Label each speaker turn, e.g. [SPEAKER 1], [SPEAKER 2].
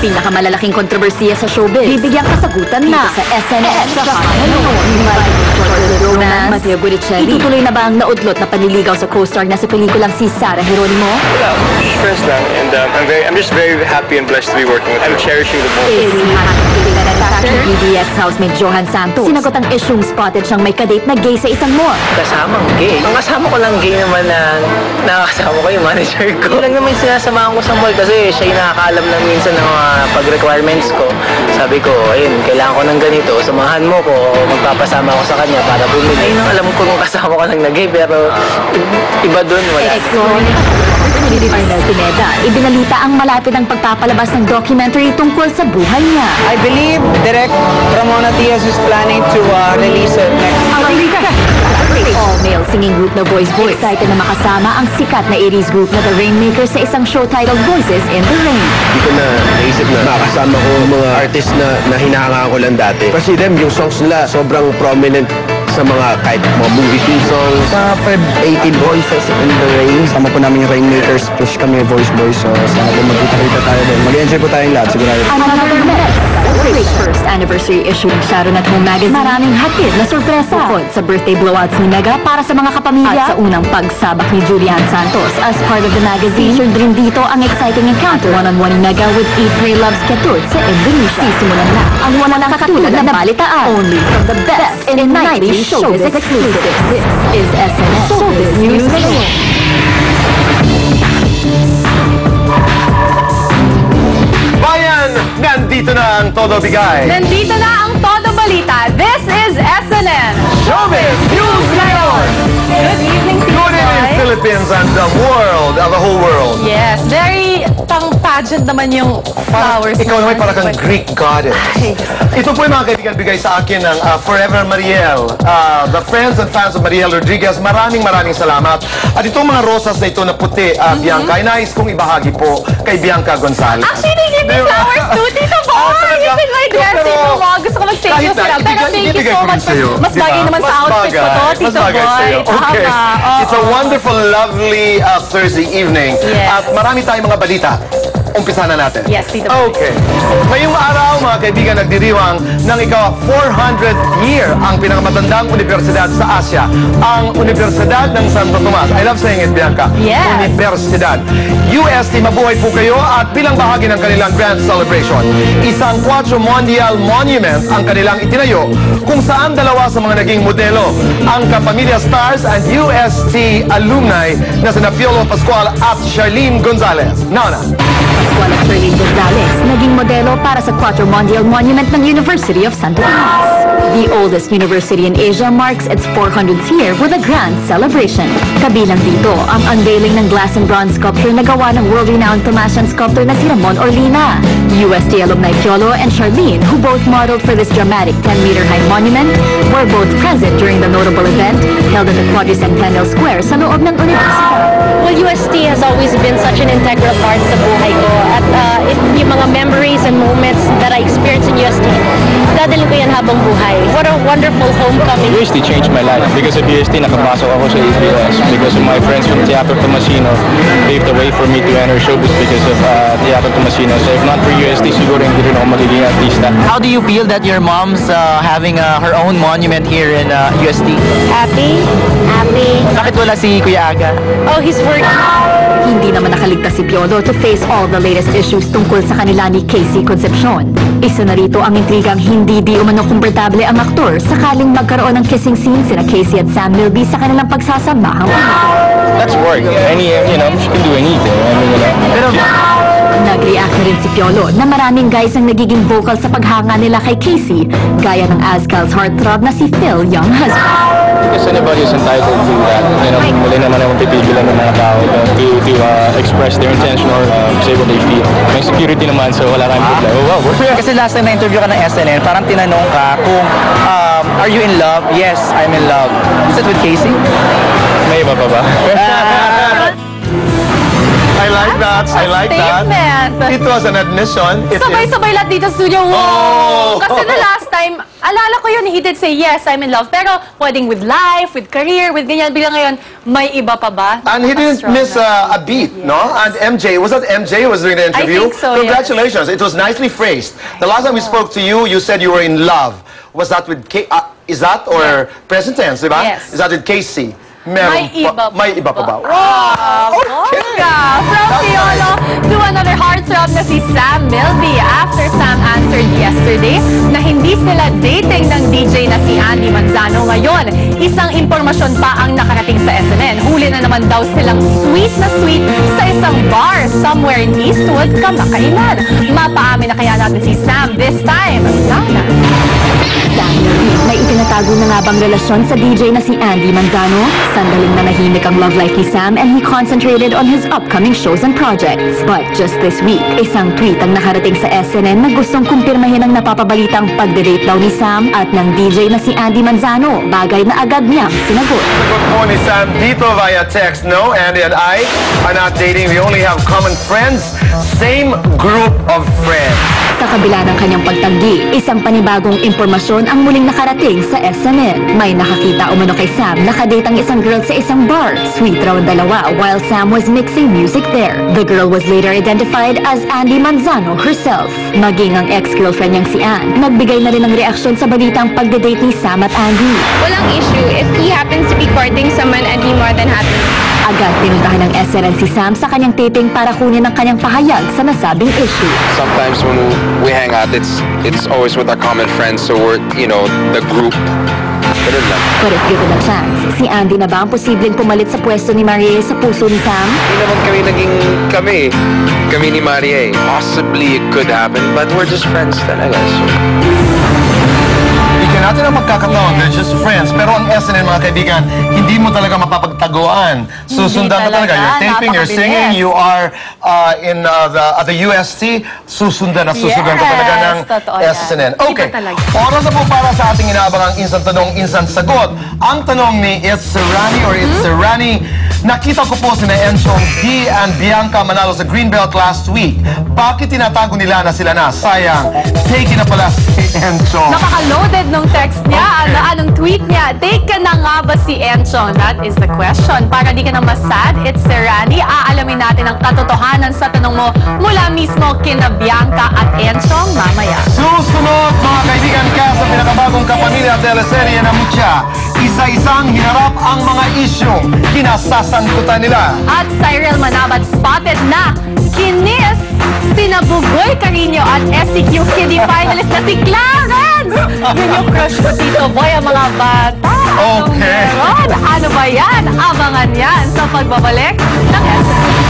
[SPEAKER 1] Pinakamalalaking kontrobersiya sa showbiz. Bibigyang kasagutan na sa SNS. Romance, Mateo Guidicelli. Itutuloy na ba ang naudlot na panliligaw sa co-star na sa pelikulang si Sarah Geronimo?
[SPEAKER 2] Wala, friends lang. And I'm just very happy and blessed to be working with her. I'm cherishing the moment.
[SPEAKER 1] PBX housemate Johan Santos. Sinagot ang isyung spotted siyang may kadate na gay sa isang mall.
[SPEAKER 3] Kasamang gay. Ang kasama ko lang gay naman na nakakasama ko yung manager ko. Yun lang naman yung sinasamahan ko sa mall kasi siya yung nakakaalam lang minsan ng mga pag-requirements ko. Sabi ko, ayun, kailangan ko ng ganito. Samahan mo ko o magpapasama ko sa kanya para bumili. Ayun ang alam ko nung kasama ko lang na gay pero iba dun, wala.
[SPEAKER 1] Arnel Pineda, ibinalita ang malapit ang pagpapalabas ng documentary tungkol sa buhay niya.
[SPEAKER 4] I believe Direct Ramona Diaz is planning to release it next week.
[SPEAKER 1] All-male singing group na Voice Boys. Excited na makasama ang sikat na 80s group na The Rainmakers sa isang show titled Voices in the Rain.
[SPEAKER 5] Hindi ko na naisip na makasama ko mga artist na hinahangaan ko lang dati. Kasi yung songs nila sobrang prominent sa mga kahit mga movie theme songs.
[SPEAKER 4] Sa Feb 18 Voices in the Rain. Sama po namin yung Rainmakers, push kami Voice Boys. So sana po magkita-kita tayo doon. Mag-enjoy po tayong lahat, sigurado.
[SPEAKER 1] Another Mets. First anniversary issue ng Sharon at Home Magazine. Maraming hatid na sorpresa. Bukod sa birthday blowouts ni Mega para sa mga kapamilya. At sa unang pagsabak ni Julian Santos as part of the magazine. Featured rin dito ang exciting encounter one-on-one ni Mega with Eat, Pray, Loves Ketut sa Indonesia. Sisimulan na ang wala nakakatulad na balitaan. Only from the best in nightly showbiz exclusive. This is SNS Showbiz News Ngayon.
[SPEAKER 6] Bayan, nandito na ang Todo Bigay.
[SPEAKER 7] Nandito na ang Todo Balita. This is SNN
[SPEAKER 6] Showbiz News Ngayon.
[SPEAKER 7] Good evening,
[SPEAKER 6] Good evening, Philippines and the world, the whole world.
[SPEAKER 7] Yes, very pang-pageant naman yung flowers.
[SPEAKER 6] Ikaw naman para kang Greek goddess. Ito po yung mga kaibigan bigay sa akin ng Forever Mariel. The friends and fans of Mariel Rodriguez, maraming salamat. At itong mga rosas na ito na puti, Bianca, ay nais kong ibahagi po kay Bianca Gonzalez.
[SPEAKER 7] Actually, they gave me flowers too, Tito Boy! It's in my dressing room. Gusto ko mag-thank you sila. Pero thank you so much. Mas bagay naman sa outfit ko to, Tito Boy.
[SPEAKER 6] Okay. It's a wonderful, lovely Thursday evening.
[SPEAKER 7] Yes.
[SPEAKER 6] At marami tayong mga balita. Umpisa na natin.
[SPEAKER 7] Yes, Tito Boy.
[SPEAKER 6] Okay. Ngayong araw, mga kaibigan, nagdiriwang ng ika-400th year ang pinakamatandang universidad sa Asia, ang Universidad ng Santo Tomas. I love saying it, Bianca.
[SPEAKER 7] Yes.
[SPEAKER 6] Universidad. UST, mabuhay po kayo at bilang bahagi ng kanilang grand celebration, isang Quattro Mondial Monument ang kanilang itinayo kung saan dalawa sa mga naging modelo, ang Kapamilya Stars and UST alumni na sina Piolo Pascual at Charlene Gonzalez. Nana.
[SPEAKER 1] Pascual at Charlene Gonzalez, naging modelo para sa Quattro Mondial Monument ng University of Santo Tomas. The oldest university in Asia marks its 400th year with a grand celebration. Kabilang dito ang unveiling ng glass and bronze sculpture na gawa ng world-renowned Tomasian sculptor na si Ramon Orlina. UST alumni Piolo and Charlene, who both modeled for this dramatic 10-meter high monument, were both present during the notable event held at the Quadricentennial Square sa loob ng universidad.
[SPEAKER 8] Well, UST has always been such an integral part sa buhay ko. At yung mga memories and moments that I experienced in UST, dadalhin ko yan habang buhay. What a wonderful homecoming.
[SPEAKER 2] UST changed my life. Because of UST, nakapasok ako sa ABS. Because of my friends from Teatro Tomasino paved the way for me to enter showbiz because of Teatro Tomasino. So if not for UST, siguro hindi rin ako magiging artista.
[SPEAKER 3] How do you feel that your mom's having her own monument here in UST?
[SPEAKER 8] Happy? Happy.
[SPEAKER 3] Bakit wala si Kuya Aga?
[SPEAKER 8] Oh, he's working.
[SPEAKER 1] Hindi naman nakaligtas si Piolo to face all the latest issues tungkol sa kanila ni Casey Concepcion. Isa na rito ang intrigang hindi di umano komportable ang aktor sakaling magkaroon ng kissing scene sina Casey at Sam Milby sa kanilang pagsasamahang.
[SPEAKER 2] That's work. She can do anything.
[SPEAKER 3] Pero
[SPEAKER 1] Nag-react na rin si Piolo na maraming guys ang nagiging vocal sa paghanga nila kay Casey, gaya ng Azcal's heartthrob na si Phil Young Husband.
[SPEAKER 2] Because anybody is entitled to that. Muli naman ang pipigilan ng mga tao to express their intention or say what they feel. May security naman, so wala kang problema. Oh, wow.
[SPEAKER 3] kasi last time na-interview ka ng SNN, parang tinanong ka kung are you in love? Yes, I'm in love. Is it with Casey?
[SPEAKER 2] May iba pa ba?
[SPEAKER 6] I like that. I like that.
[SPEAKER 7] Statement.
[SPEAKER 6] It was an admission. It is.
[SPEAKER 7] Sabay-sabay lahat dito sa studio. Wow!
[SPEAKER 6] Oh.
[SPEAKER 7] Kasi the last time, alala ko yun, he did say, yes, I'm in love. Pero pwedeng with life, with career, with ganyan. Bilang ngayon, may iba pa ba?
[SPEAKER 6] And he didn't miss a beat, no? And MJ, was that MJ who was doing the interview?
[SPEAKER 7] I think so,
[SPEAKER 6] Congratulations. It was nicely phrased. The last time we spoke to you, you said you were in love. Was that with is that or present tense, diba?
[SPEAKER 7] Yes.
[SPEAKER 6] Is that with Casey?
[SPEAKER 7] May iba pa.
[SPEAKER 6] May iba pa ba?
[SPEAKER 7] Wow! Bongga! From Piolo to another heartthrob na si Sam Milby. After Sam answered yesterday na hindi sila dating ng DJ na si Andy Manzano ngayon, isang impormasyon pa ang nakarating sa SNN. Huli na naman daw silang sweet na sweet sa isang bar somewhere in Eastwood, kamakailan. Mapaamin na kaya natin si Sam this time. Sana.
[SPEAKER 1] Sam Milby, may itinatago na nga bang relasyon sa DJ na si Andy Manzano? Sandaling nanahimik ang love life ni Sam and he concentrated on his upcoming shows and projects. But just this week, isang tweet ang nakarating sa SNN na gustong kumpirmahin ang napapabalitang pagde-date daw ni Sam at ng DJ na si Andy Manzano, bagay na agad niyang sinagot.
[SPEAKER 6] Sagot po ni Sam dito via text, no, Andy and I are not dating. We only have common friends, same group of friends.
[SPEAKER 1] Sa kabila ng kanyang pagtanggi, isang panibagong impormasyon ang muling nakarating sa SNN. May nakakita umano kay Sam nakadate ang isang girl sa isang bar. Sweet raw ang dalawa while Sam was mixing music there. The girl was later identified as Andy Manzano herself. Maging ang ex-girlfriend niyang si Ann, nagbigay na rin ng reaksyon sa balitang pagde-date ni Sam at Andy.
[SPEAKER 9] Walang issue. If he happens to be courting someone, I'd be more than happy.
[SPEAKER 1] Agad pinuntahan ng SNN si Sam sa kanyang taping para kunin ang kanyang pahayag sa nasabing issue.
[SPEAKER 10] Sometimes when we hang out, it's always with our common friends, so we're, the group. Ganun lang.
[SPEAKER 1] But if given a chance, si Andy na ba ang posibleng pumalit sa pwesto ni Marie sa puso ni Sam?
[SPEAKER 10] Hindi naman kami naging kami ni Maria. Possibly it could happen, but we're just friends talaga. So.
[SPEAKER 6] Bigyan natin ang magkakataon, they're just friends. Pero ang SNN, mga kaibigan, hindi mo talaga mapapagtaguan. Susundan ka talaga. You're taping, you're singing, you are at the UST, susundan ka talaga ng SNN. Okay, oras na po para sa ating inaabangang instant tanong, instant sagot. Ang tanong ni It's Serrani or It's Serrani, nakita ko po sina Enchong D and Bianca manalo sa Greenbelt last week. Bakit tinatago nila na sila na? Sayang, take na pala si Enchong.
[SPEAKER 7] Napaka-loaded nung text niya. Anong tweet niya? Take ka na nga ba si Enchong? That is the question. Para di ka na masad, It's Serrani. Aalamin natin ang katotohanan sa tanong mo mula mismo kina Bianca at Enchong mamaya.
[SPEAKER 6] Susunod, mga kaibigan, ka sa pinakabagong kapamilya teleserye na Mucha. Isa-isang hinarap ang mga isyong kinasasangkutan nila.
[SPEAKER 7] At Cyril Manabat spotted na kinis sina Bugoy Carino at SCQ Kiddie finalist na si Clarence! Yun yung crush ko, Tito Boy, ang mga bata.
[SPEAKER 6] Okay.
[SPEAKER 7] Meron? Ano ba yan? Abangan yan sa pagbabalik ng SCQ.